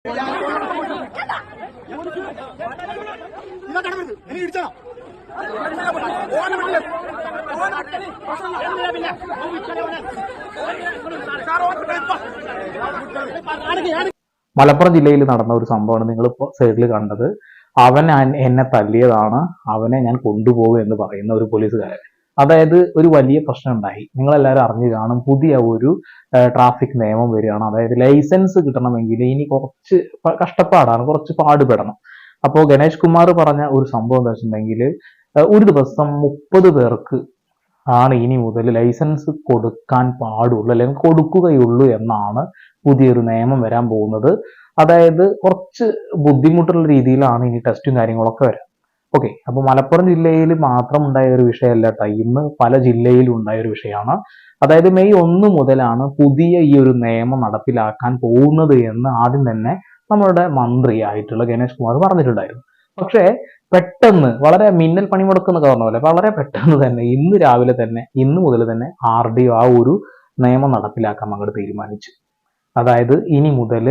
മലപ്പുറം ജില്ലയിൽ നടന്ന ഒരു സംഭവമാണ് നിങ്ങളിപ്പോൾ സൈഡിൽ കണ്ടത്. അവൻ എന്നെ തല്ലിയതാണ്, അവനെ ഞാൻ കൊണ്ടുപോകും എന്ന് പറയുന്ന ഒരു പോലീസുകാരൻ. അതായത് ഒരു വലിയ പ്രശ്നം ഉണ്ടായി, നിങ്ങളെല്ലാവരും അറിഞ്ഞു കാണും. പുതിയ ഒരു ട്രാഫിക് നിയമം വരികയാണ്. അതായത് ലൈസൻസ് കിട്ടണമെങ്കിൽ ഇനി കുറച്ച് കഷ്ടപ്പാടാണ്, കുറച്ച് പാടുപെടണം. അപ്പോൾ ഗണേഷ് കുമാർ പറഞ്ഞ ഒരു സംഭവം എന്താ വെച്ചിട്ടുണ്ടെങ്കിൽ, ഒരു ദിവസം 30 പേർക്ക് ആണ് ഇനി മുതൽ ലൈസൻസ് കൊടുക്കാൻ പാടുള്ളൂ, അല്ലെങ്കിൽ കൊടുക്കുകയുള്ളൂ എന്നാണ് പുതിയൊരു നിയമം വരാൻ പോകുന്നത്. അതായത് കുറച്ച് ബുദ്ധിമുട്ടുള്ള രീതിയിലാണ് ഇനി ടെസ്റ്റും കാര്യങ്ങളൊക്കെ വരാം. ഓക്കെ, അപ്പൊ മലപ്പുറം ജില്ലയിൽ മാത്രം ഉണ്ടായ ഒരു വിഷയമല്ല കേട്ടോ, ഇന്ന് പല ജില്ലയിലും ഉണ്ടായ ഒരു വിഷയമാണ്. അതായത് മെയ് 1 മുതലാണ് പുതിയ ഈ ഒരു നിയമം നടപ്പിലാക്കാൻ പോകുന്നത് എന്ന് ആദ്യം തന്നെ നമ്മളുടെ മന്ത്രിയായിട്ടുള്ള ഗണേഷ് കുമാർ പറഞ്ഞിട്ടുണ്ടായിരുന്നു. പക്ഷേ പെട്ടെന്ന്, വളരെ മിന്നൽ പണിമുടക്ക് എന്നൊക്കെ പറഞ്ഞ പോലെ വളരെ പെട്ടെന്ന് തന്നെ ഇന്ന് രാവിലെ തന്നെ, ഇന്ന് മുതൽ തന്നെ RDO ആ ഒരു നിയമം നടപ്പിലാക്കാൻ അങ്ങോട്ട് തീരുമാനിച്ചു. അതായത് ഇനി മുതൽ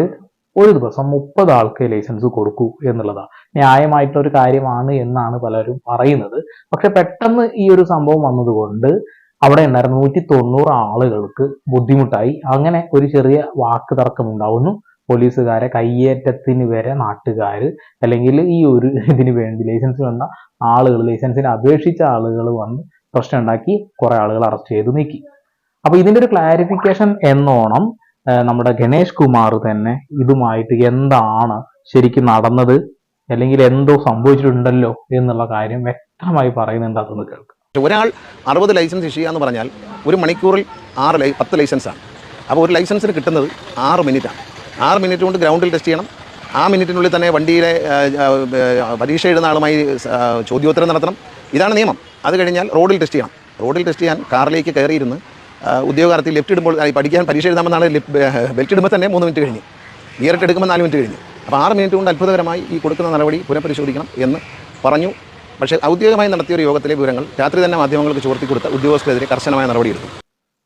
ഒരു ദിവസം 30 ആൾക്ക് ലൈസൻസ് കൊടുക്കൂ എന്നുള്ളതാണ്. ന്യായമായിട്ടുള്ള ഒരു കാര്യമാണ് എന്നാണ് പലരും പറയുന്നത്. പക്ഷെ പെട്ടെന്ന് ഈ ഒരു സംഭവം വന്നതുകൊണ്ട് അവിടെ ഉണ്ടായിരുന്ന 190 ആളുകൾക്ക് ബുദ്ധിമുട്ടായി. അങ്ങനെ ഒരു ചെറിയ വാക്ക് തർക്കം ഉണ്ടാവുന്നു. പോലീസുകാരെ കയ്യേറ്റത്തിന് വരെ നാട്ടുകാർ, അല്ലെങ്കിൽ ഈ ഒരു ഇതിന് വേണ്ടി ലൈസൻസ് വന്ന ആളുകൾ, ലൈസൻസിന് അപേക്ഷിച്ച ആളുകൾ വന്ന് പ്രശ്നം ഉണ്ടാക്കി കുറെ ആളുകൾ അറസ്റ്റ് ചെയ്ത് നീക്കി. അപ്പൊ ഇതിന്റെ ഒരു ക്ലാരിഫിക്കേഷൻ എന്നോണം നമ്മുടെ ഗണേഷ് കുമാർ തന്നെ ഇതുമായിട്ട് എന്താണ് ശരിക്കും നടന്നത്, അല്ലെങ്കിൽ എന്തോ സംഭവിച്ചിട്ടുണ്ടല്ലോ എന്നുള്ള കാര്യം വ്യക്തമായി പറയുന്നുണ്ട്. അതൊന്ന് കേൾക്കാം. ഒരാൾ 60 ലൈസൻസ് ഇഷ്യൂ എന്ന് പറഞ്ഞാൽ ഒരു മണിക്കൂറിൽ 10 ലൈസൻസാണ്. അപ്പോൾ ഒരു ലൈസൻസിന് കിട്ടുന്നത് 6 മിനിറ്റാണ്. 6 മിനിറ്റ് കൊണ്ട് ഗ്രൗണ്ടിൽ ടെസ്റ്റ് ചെയ്യണം. ആ മിനിറ്റിനുള്ളിൽ തന്നെ വണ്ടിയിലെ പരീക്ഷ എഴുതുന്ന ആളുമായി ചോദ്യോത്തരം നടത്തണം. ഇതാണ് നിയമം. അത് കഴിഞ്ഞാൽ റോഡിൽ ടെസ്റ്റ് ചെയ്യണം. റോഡിൽ ടെസ്റ്റ് ചെയ്യാൻ കാറിലേക്ക് കയറിയിരുന്ന് ഉദ്യോഗാർത്ഥി ലെഫ്റ്റ് ഇടുമ്പോൾ, പഠിക്കാൻ പരീക്ഷ എഴുതാമെന്നാണ് ബെൽറ്റ് ഇടുമ്പോൾ തന്നെ 3 മിനിറ്റ് കഴിഞ്ഞ്, ഗിയറിട്ട് എടുക്കുമ്പോൾ 4 മിനിറ്റ് കഴിഞ്ഞ്. അപ്പോൾ 6 മിനിറ്റ് കൊണ്ട് അത്ഭുതകരമായി ഈ കൊടുക്കുന്ന നടപടി പുനഃപരിശോധിക്കണം എന്ന് പറഞ്ഞു. പക്ഷേ ഔദ്യോഗികമായി നടത്തിയ ഒരു യോഗത്തിലെ വിവരങ്ങൾ രാത്രി തന്നെ മാധ്യമങ്ങൾക്ക് ചോർത്തി കൊടുത്ത ഉദ്യോഗസ്ഥരെതിരെ കർശനമായ നടപടിയെടുത്തു.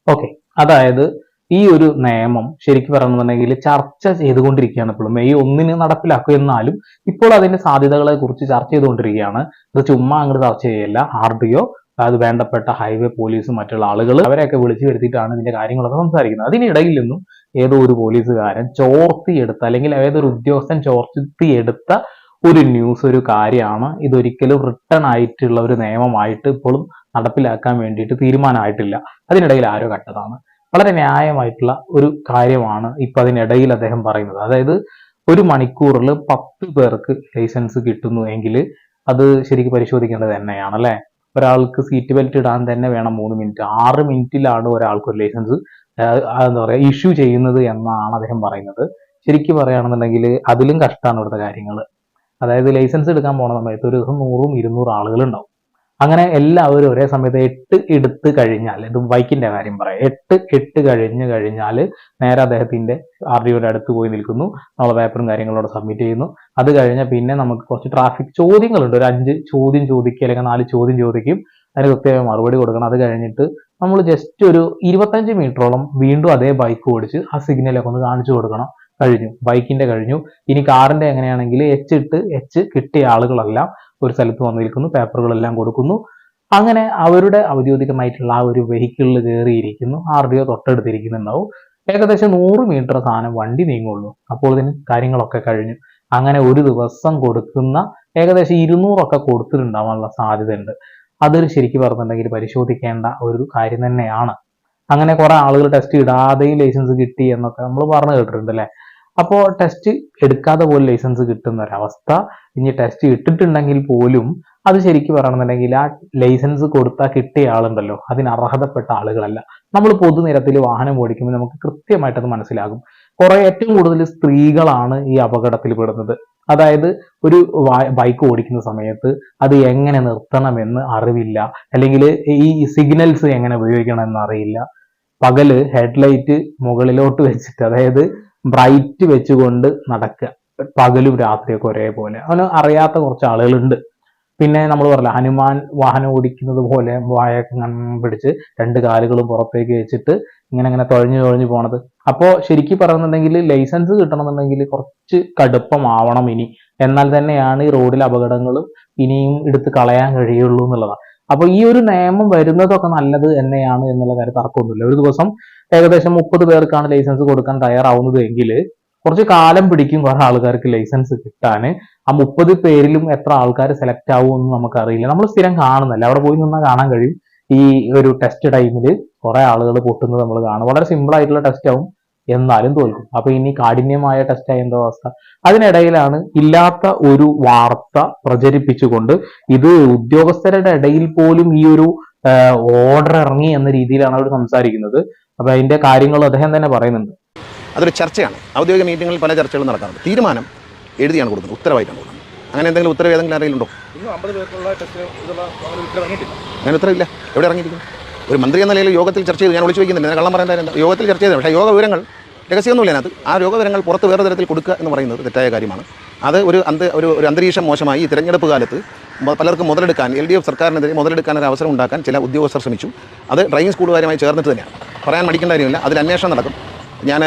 ഓക്കെ, അതായത് ഈ ഒരു നിയമം ശരിക്കും പറയുന്നുണ്ടെങ്കിൽ ചർച്ച ചെയ്തുകൊണ്ടിരിക്കുകയാണ്. ഇപ്പോഴും മെയ് 1 നടപ്പിലാക്കും, എന്നാലും ഇപ്പോൾ അതിന്റെ സാധ്യതകളെ കുറിച്ച് ചർച്ച ചെയ്തുകൊണ്ടിരിക്കുകയാണ്. ഇത് ചുമ്മാ അങ്ങോട്ട് ചർച്ച ചെയ്യല്ല. RDO, അത് വേണ്ടപ്പെട്ട ഹൈവേ പോലീസും മറ്റുള്ള ആളുകൾ, അവരെയൊക്കെ വിളിച്ചു വരുത്തിയിട്ടാണ് ഇതിന്റെ കാര്യങ്ങളൊക്കെ സംസാരിക്കുന്നത്. അതിനിടയിൽ നിന്നും ഏതോ ഒരു പോലീസുകാരൻ ചോർത്തിയെടുത്ത, അല്ലെങ്കിൽ ഏതൊരു ഉദ്യോഗസ്ഥൻ ചോർത്തിയെടുത്ത ഒരു ന്യൂസ്, ഒരു കാര്യമാണ്. ഇതൊരിക്കലും റിട്ടേൺ ആയിട്ടുള്ള ഒരു നിയമമായിട്ട് ഇപ്പോഴും നടപ്പിലാക്കാൻ വേണ്ടിയിട്ട് തീരുമാനമായിട്ടില്ല. അതിനിടയിൽ ആരോ കണ്ടതാണ്. വളരെ ന്യായമായിട്ടുള്ള ഒരു കാര്യമാണ് ഇപ്പൊ അതിനിടയിൽ അദ്ദേഹം പറയുന്നത്. അതായത് ഒരു മണിക്കൂറിൽ 10 പേർക്ക് ലൈസൻസ് കിട്ടുന്നു എങ്കിൽ അത് ശരിക്കും പരിശോധിക്കേണ്ടത് തന്നെയാണ് അല്ലെ. ഒരാൾക്ക് സീറ്റ് ബെൽറ്റ് ഇടാൻ തന്നെ വേണം 3 മിനിറ്റ്. 6 മിനിറ്റിലാണ് ഒരാൾക്ക് ഒരു ലൈസൻസ് എന്താ പറയാ ഇഷ്യൂ ചെയ്യുന്നത് എന്നാണ് അദ്ദേഹം പറയുന്നത്. ശരിക്കും പറയുകയാണെന്നുണ്ടെങ്കിൽ അതിലും കഷ്ടമാണ് ഇവിടുത്തെ കാര്യങ്ങൾ. അതായത് ലൈസൻസ് എടുക്കാൻ പോണ സമയത്ത് ഒരു ദിവസം 100-200 ആളുകൾ ഉണ്ടാവും. അങ്ങനെ എല്ലാവരും ഒരേ സമയത്ത് 8 എടുത്ത് കഴിഞ്ഞാൽ, ഇത് ബൈക്കിന്റെ കാര്യം പറയാം, 8 കഴിഞ്ഞാൽ നേരെ അദ്ദേഹത്തിന്റെ RDOയുടെ അടുത്ത് പോയി നിൽക്കുന്നു. നമ്മളെ പേപ്പറും കാര്യങ്ങളോട് സബ്മിറ്റ് ചെയ്യുന്നു. അത് കഴിഞ്ഞാൽ പിന്നെ നമുക്ക് കുറച്ച് ട്രാഫിക് ചോദ്യങ്ങളുണ്ട്. ഒരു 5 ചോദ്യം ചോദിക്കുക, അല്ലെങ്കിൽ 4 ചോദ്യം ചോദിക്കും. അതിന് കൃത്യമായി മറുപടി കൊടുക്കണം. അത് കഴിഞ്ഞിട്ട് നമ്മൾ ജസ്റ്റ് ഒരു 25 മീറ്ററോളം വീണ്ടും അതേ ബൈക്ക് ഓടിച്ച് ആ സിഗ്നലൊക്കെ ഒന്ന് കാണിച്ചു കൊടുക്കണം. കഴിഞ്ഞു, ബൈക്കിന്റെ കഴിഞ്ഞു. ഇനി കാറിന്റെ എങ്ങനെയാണെങ്കിൽ എച്ച് കിട്ടിയ ആളുകളെല്ലാം ഒരു സ്ഥലത്ത് വന്നിരിക്കുന്നു, പേപ്പറുകളെല്ലാം കൊടുക്കുന്നു. അങ്ങനെ അവരുടെ ഔദ്യോഗികമായിട്ടുള്ള ആ ഒരു വെഹിക്കിളിൽ കയറിയിരിക്കുന്നു. RDO തൊട്ടടുത്തിരിക്കുന്നുണ്ടാവും. ഏകദേശം 100 മീറ്റർ സാധനം വണ്ടി നീങ്ങുള്ളൂ. അപ്പോൾ ഇതിന് കാര്യങ്ങളൊക്കെ കഴിഞ്ഞു. അങ്ങനെ ഒരു ദിവസം കൊടുക്കുന്ന ഏകദേശം 200 കൊടുത്തിട്ടുണ്ടാവാനുള്ള സാധ്യതയുണ്ട്. അതൊരു ശരിക്കും പറഞ്ഞിട്ടുണ്ടെങ്കിൽ പരിശോധിക്കേണ്ട ഒരു കാര്യം തന്നെയാണ്. അങ്ങനെ കുറെ ആളുകൾ ടെസ്റ്റ് ഇടാതെയും ലൈസൻസ് കിട്ടി എന്നൊക്കെ നമ്മൾ പറഞ്ഞു കേട്ടിട്ടുണ്ട് അല്ലെ. അപ്പോൾ ടെസ്റ്റ് എടുക്കാതെ പോലും ലൈസൻസ് കിട്ടുന്ന ഒരവസ്ഥ. ഇനി ടെസ്റ്റ് ഇട്ടിട്ടുണ്ടെങ്കിൽ പോലും അത് ശരിക്കും പറയണമെന്നുണ്ടെങ്കിൽ ആ ലൈസൻസ് കൊടുത്താൽ കിട്ടിയ ആളുണ്ടല്ലോ, അതിന് അർഹതപ്പെട്ട ആളുകളല്ല. നമ്മൾ പൊതുനിരത്തിൽ വാഹനം ഓടിക്കുമ്പോൾ നമുക്ക് കൃത്യമായിട്ട് അത് മനസ്സിലാകും. ഏറ്റവും കൂടുതൽ സ്ത്രീകളാണ് ഈ അപകടത്തിൽ പെടുന്നത്. അതായത് ഒരു ബൈക്ക് ഓടിക്കുന്ന സമയത്ത് അത് എങ്ങനെ നിർത്തണമെന്ന് അറിവില്ല, അല്ലെങ്കിൽ ഈ സിഗ്നൽസ് എങ്ങനെ ഉപയോഗിക്കണം എന്ന് അറിയില്ല. പകല് ഹെഡ്ലൈറ്റ് മുകളിലോട്ട് വെച്ചിട്ട്, അതായത് ബ്രൈറ്റ് വെച്ചുകൊണ്ട് നടക്കുക, പകലും രാത്രിയൊക്കെ ഒരേപോലെ. അവന് അറിയാത്ത കുറച്ച് ആളുകളുണ്ട്. പിന്നെ നമ്മൾ പറയില്ല, ഹനുമാൻ വാഹനം ഓടിക്കുന്നത് പോലെ വായൊക്കെ പിടിച്ച് 2 കാലുകളും പുറത്തേക്ക് വെച്ചിട്ട് ഇങ്ങനെ തുഴഞ്ഞു പോണത്, അപ്പോൾ ശരിക്കും പറയുന്നുണ്ടെങ്കിൽ ലൈസൻസ് കിട്ടണമെന്നുണ്ടെങ്കിൽ കുറച്ച് കടുപ്പമാവണം ഇനി, എന്നാൽ തന്നെയാണ് ഈ റോഡിൽ അപകടങ്ങളും ഇനിയും എടുത്ത് കളയാൻ കഴിയുള്ളൂ എന്നുള്ളതാണ്. അപ്പൊ ഈ ഒരു നിയമം വരുന്നതൊക്കെ നല്ലത് തന്നെയാണ് എന്നുള്ള കാര്യം തർക്കമൊന്നുമില്ല. ഒരു ദിവസം ഏകദേശം 30 പേർക്കാണ് ലൈസൻസ് കൊടുക്കാൻ തയ്യാറാവുന്നത് എങ്കിൽ കുറച്ച് കാലം പിടിക്കും കുറെ ആൾക്കാർക്ക് ലൈസൻസ് കിട്ടാൻ. ആ 30 പേരിലും എത്ര ആൾക്കാർ സെലക്ട് ആവുമെന്ന് നമുക്കറിയില്ല. നമ്മൾ സ്ഥിരം കാണുന്നില്ല, അവിടെ പോയി നിന്നാൽ കാണാൻ കഴിയും. ഈ ഒരു ടെസ്റ്റ് ടൈമിൽ കുറെ ആളുകൾ പൊട്ടുന്നത് നമ്മൾ കാണും. വളരെ സിമ്പിൾ ആയിട്ടുള്ള ടെസ്റ്റ് ആവും, എന്നാലും തോൽക്കും. അപ്പൊ ഇനി കാഠിന്യമായ ടെസ്റ്റ് ആയ എന്തോ അവസ്ഥ. അതിനിടയിലാണ് ഇല്ലാത്ത ഒരു വാർത്ത പ്രചരിപ്പിച്ചുകൊണ്ട് ഇത് ഉദ്യോഗസ്ഥരുടെ ഇടയിൽ പോലും ഈ ഒരു ഓർഡർ ഇറങ്ങി എന്ന രീതിയിലാണ് അവർ സംസാരിക്കുന്നത്. അപ്പൊ അതിന്റെ കാര്യങ്ങൾ അദ്ദേഹം തന്നെ പറയുന്നുണ്ട്. അതൊരു ചർച്ചയാണ്. ഔദ്യോഗിക മീറ്റിങ്ങുകളിൽ പല ചർച്ചകളും നടക്കാറുണ്ട്. തീരുമാനം എഴുതിയാണ് കൊടുക്കുന്നത്, ഉത്തരവായിട്ടാണ് കൊടുക്കുന്നത്. അങ്ങനെ എന്തെങ്കിലും ഉത്തരവ് ഏതെങ്കിലും ആരെങ്കിലും ഉണ്ടോ? അങ്ങനെ ഉത്തരവില്ല. എവിടെ ഇറങ്ങിയിരിക്കുന്നു? ഒരു മന്ത്രി എന്ന നിലയിൽ യോഗത്തിൽ ചർച്ച ചെയ്തു. ഞാൻ വിളിച്ചു വയ്ക്കുന്നില്ല, ഞാൻ കള്ളം പറയേണ്ട യോഗത്തിൽ ചർച്ച ചെയ്തത്. പക്ഷേ യോഗ വിവരങ്ങൾ രഹസ്യമൊന്നുമില്ല അതിനകത്ത്. ആ യോഗ വിവരങ്ങൾ പുറത്ത് വേറെ തരത്തിൽ കൊടുക്കുക എന്ന് പറയുന്നത് തെറ്റായ കാര്യമാണ്. അത് ഒരു അന്തരീക്ഷം മോശമായി. ഈ തിരഞ്ഞെടുപ്പ് കാലത്ത് പലർക്കും മുതലെടുക്കാൻ, LDF സർക്കാരിനെതിരെ മുതലെടുക്കാൻ ഒരു അവസരം ഉണ്ടാക്കാൻ ചില ഉദ്യോഗസ്ഥർ ശ്രമിച്ചു. അത് ഡ്രൈവിംഗ് സ്കൂളുകാരുമായി ചേർന്നിട്ട് തന്നെയാണ്. പറയാൻ മടിക്കേണ്ട കാര്യമില്ല. അതിൽ അന്വേഷണം നടക്കും. ഞാൻ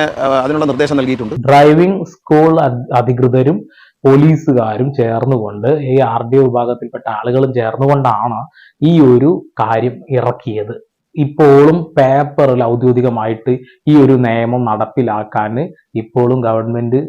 അതിനുള്ള നിർദ്ദേശം നൽകിയിട്ടുണ്ട്. ഡ്രൈവിംഗ് സ്കൂൾ അധികൃതരും പോലീസുകാരും ചേർന്നുകൊണ്ട് ഈ RDO വിഭാഗത്തിൽപ്പെട്ട ആളുകളും ചേർന്നുകൊണ്ടാണ് ഈ ഒരു കാര്യം ഇറക്കിയത്. ഇപ്പോഴും പേപ്പറിൽ ഔദ്യോഗികമായിട്ട് ഈ ഒരു നിയമം നടപ്പിലാക്കാൻ ഇപ്പോഴും ഗവൺമെന്റ്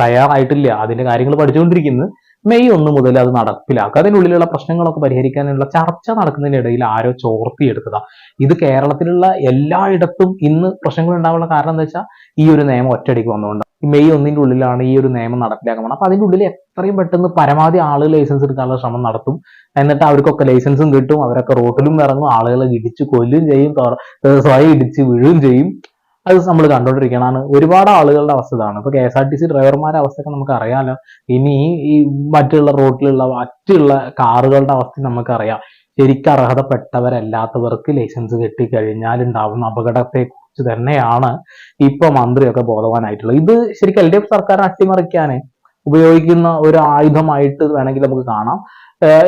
തയ്യാറായിട്ടില്ല. അതിന്റെ കാര്യങ്ങൾ പഠിച്ചുകൊണ്ടിരിക്കുന്നത്. മെയ് 1 മുതൽ അത് നടപ്പിലാക്കുക. അതിനുള്ളിലുള്ള പ്രശ്നങ്ങളൊക്കെ പരിഹരിക്കാനുള്ള ചർച്ച നടക്കുന്നതിനിടയിൽ ആരോ ചോർത്തിയെടുത്തതാ. ഇത് കേരളത്തിലുള്ള എല്ലായിടത്തും ഇന്ന് പ്രശ്നങ്ങൾ ഉണ്ടാവാനുള്ള കാരണം എന്താ വെച്ചാൽ ഈ ഒരു നിയമം ഒറ്റയടിക്ക് വന്നുകൊണ്ട് മെയ് 1 ഉള്ളിലാണ് ഈ ഒരു നിയമം നടപ്പിലാക്കാൻ. അപ്പൊ അതിൻ്റെ ഉള്ളിൽ എത്രയും പെട്ടെന്ന് പരമാവധി ആളുകൾ ലൈസൻസ് എടുക്കാനുള്ള ശ്രമം നടത്തും. എന്നിട്ട് അവർക്കൊക്കെ ലൈസൻസും കിട്ടും. അവരൊക്കെ റോട്ടിലും ഇറങ്ങും, ആളുകളെ ഇടിച്ച് കൊല്ലുകയും ചെയ്യും, സ്വയം ഇടിച്ച് വീഴുകയും ചെയ്യും. അത് നമ്മൾ കണ്ടുകൊണ്ടിരിക്കുകയാണ്. ഒരുപാട് ആളുകളുടെ അവസ്ഥ ഇതാണ്. ഇപ്പൊ KSRTC ഡ്രൈവർമാരുടെ അവസ്ഥയൊക്കെ നമുക്ക് അറിയാമല്ലോ. ഇനി ഈ മറ്റുള്ള റോട്ടിലുള്ള മറ്റുള്ള കാറുകളുടെ അവസ്ഥ നമുക്കറിയാം. ശരിക്കും അർഹതപ്പെട്ടവരല്ലാത്തവർക്ക് ലൈസൻസ് കിട്ടിക്കഴിഞ്ഞാൽ ഉണ്ടാവുന്ന അപകടത്തെ കുറിച്ച് തന്നെയാണ് ഇപ്പൊ മന്ത്രിയൊക്കെ ബോധവാനായിട്ടുള്ളത്. ഇത് ശരിക്കും LDF സർക്കാരിനെ അട്ടിമറിക്കാൻ ഉപയോഗിക്കുന്ന ഒരു ആയുധമായിട്ട് വേണമെങ്കിൽ നമുക്ക് കാണാം.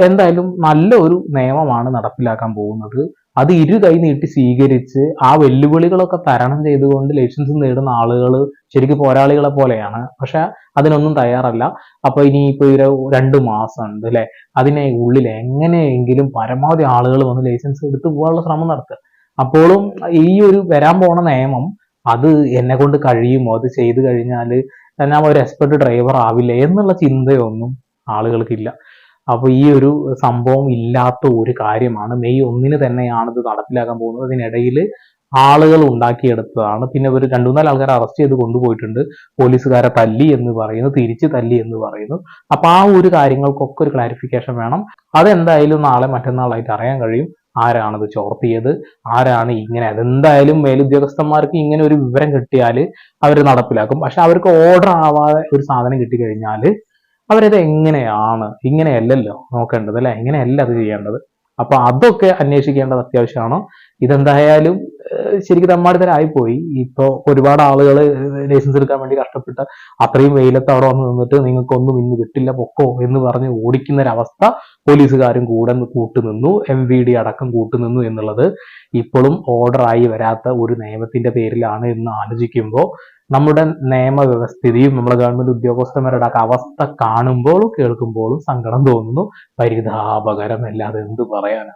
എന്തായാലും നല്ല ഒരു നിയമമാണ് നടപ്പിലാക്കാൻ പോകുന്നത്. അത് ഇരു കൈ നീട്ടി സ്വീകരിച്ച് ആ വെല്ലുവിളികളൊക്കെ തരണം ചെയ്തുകൊണ്ട് ലൈസൻസ് നേടുന്ന ആളുകൾ ശരിക്കും പോരാളികളെ പോലെയാണ്. പക്ഷെ അതിനൊന്നും തയ്യാറല്ല. അപ്പൊ ഇനിയിപ്പോ 2 മാസം ഉണ്ട് അല്ലെ, അതിനെ ഉള്ളിൽ എങ്ങനെയെങ്കിലും പരമാവധി ആളുകൾ വന്ന് ലൈസൻസ് എടുത്തു പോകാനുള്ള ശ്രമം നടത്തുക. അപ്പോഴും ഈ ഒരു വരാൻ പോണ നിയമം അത് എന്നെ കൊണ്ട് കഴിയുമോ, അത് ചെയ്തു കഴിഞ്ഞാൽ ഞാൻ ഒരു എക്സ്പെർട്ട് ഡ്രൈവർ ആവില്ല എന്നുള്ള ചിന്തയൊന്നും ആളുകൾക്കില്ല. അപ്പൊ ഈ ഒരു സംഭവം ഇല്ലാത്ത ഒരു കാര്യമാണ്. മെയ് 1 തന്നെയാണ് ഇത് നടപ്പിലാക്കാൻ പോകുന്നത്. അതിനിടയിൽ ആളുകൾ ഉണ്ടാക്കിയെടുത്തതാണ്. പിന്നെ ഒരു 2-3 ആൾക്കാരെ അറസ്റ്റ് ചെയ്ത് കൊണ്ടുപോയിട്ടുണ്ട്. പോലീസുകാരെ തല്ലി എന്ന് പറയുന്നു, തിരിച്ച് തല്ലി എന്ന് പറയുന്നു. അപ്പൊ ആ ഒരു കാര്യങ്ങൾക്കൊക്കെ ഒരു ക്ലാരിഫിക്കേഷൻ വേണം. അതെന്തായാലും നാളെ മറ്റന്നാളായിട്ട് അറിയാൻ കഴിയും. ആരാണത് ചോർത്തിയത്, ആരാണ് ഇങ്ങനെ. അതെന്തായാലും മേലുദ്യോഗസ്ഥന്മാർക്ക് ഇങ്ങനെ ഒരു വിവരം കിട്ടിയാൽ അവർ നടപ്പിലാക്കും. പക്ഷെ അവർക്ക് ഓർഡർ ആവാതെ ഒരു സാധനം കിട്ടിക്കഴിഞ്ഞാൽ അവരത് എങ്ങനെയാണ്, ഇങ്ങനെയല്ലല്ലോ നോക്കേണ്ടത് അല്ലെ, ഇങ്ങനെയല്ല അത് ചെയ്യേണ്ടത്. അപ്പൊ അതൊക്കെ അന്വേഷിക്കേണ്ടത് അത്യാവശ്യമാണ്. ഇതെന്തായാലും ശരിക്കും തമ്മാടിത്തരായിപ്പോയി. ഇപ്പൊ ഒരുപാട് ആളുകൾ ലൈസൻസ് എടുക്കാൻ വേണ്ടി കഷ്ടപ്പെട്ട് അത്രയും വെയിലത്ത് അവിടെ വന്ന് നിന്നിട്ട് നിങ്ങൾക്കൊന്നും ഇന്ന് കിട്ടില്ല പൊക്കോ എന്ന് പറഞ്ഞ് ഓടിക്കുന്ന ഒരവസ്ഥ പോലീസുകാരും കൂടെ കൂട്ടുനിന്നു, MVD അടക്കം കൂട്ടുനിന്നു എന്നുള്ളത് ഇപ്പോഴും ഓർഡറായി വരാത്ത ഒരു നിയമത്തിന്റെ പേരിലാണ് എന്ന് ആലോചിക്കുമ്പോൾ നമ്മുടെ നിയമവ്യവസ്ഥിതിയും നമ്മുടെ ഗവൺമെന്റ് ഉദ്യോഗസ്ഥന്മാരുടെ അവസ്ഥ കാണുമ്പോഴും കേൾക്കുമ്പോഴും സങ്കടം തോന്നുന്നു. പരിതാപകരം, അല്ലാതെ എന്ത് പറയാനാ.